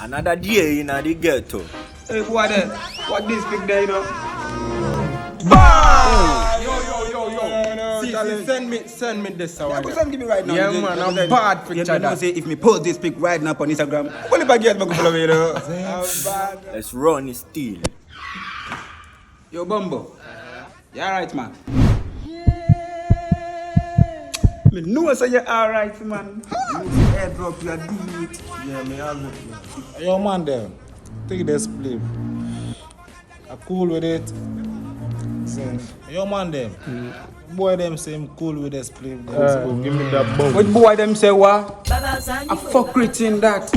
Another day in the ghetto. Hey, what that? What this big day, you know? Bam! Yo. See, send me this. Yeah, but send give me right now. Yeah, man, I'm bad for you each other. know, say if me post this pic right now on Instagram, only if I get my follow me, you know. Let's run it still. Yo, Bumbo. You alright, man? Me know say you alright, man. You see airdrop, you are doing it. Yeah, me all look. Yo, man, them. Take this play. I cool with it. So, yo, man, them. Boy, them say I'm cool with this play. Give me that bump. What boy them say what? I fuck rich in that.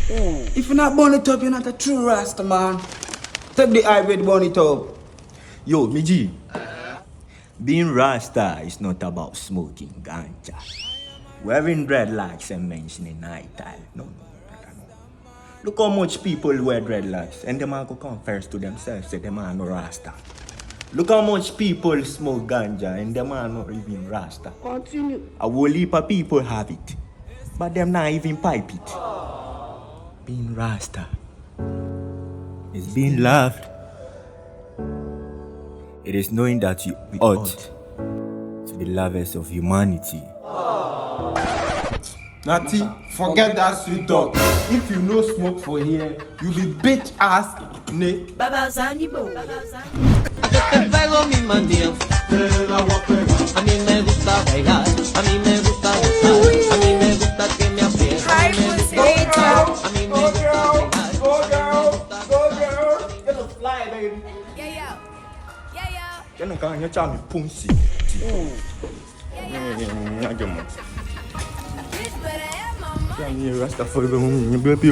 If you're not born it up, you're not a true Rasta, man. Take the highway to burn it up. Yo, Miji. Being Rasta is not about smoking ganja. Wearing dreadlocks and mentioning night time. No. Look how much people wear dreadlocks and them are go confess to themselves say them are no Rasta. Look how much people smoke ganja and them are not even Rasta. Continue. A whole heap of people have it, but them not even pipe it. Being Rasta is being loved. It is knowing that you ought to be lovers of humanity. Natty, forget that sweet talk. If you no smoke for here, you be bitch ass, ne. Baba Zandibo. Te pego mi manía. A mí me gusta bailar, a mí me gusta gozar, a mí me gusta que me aprietes, a mí me gusta bailar, a mí me gusta bailar. You're fly, baby. Yeah. You're not going to tell me pussy. Bitch, better have my money. Rasta for the baby.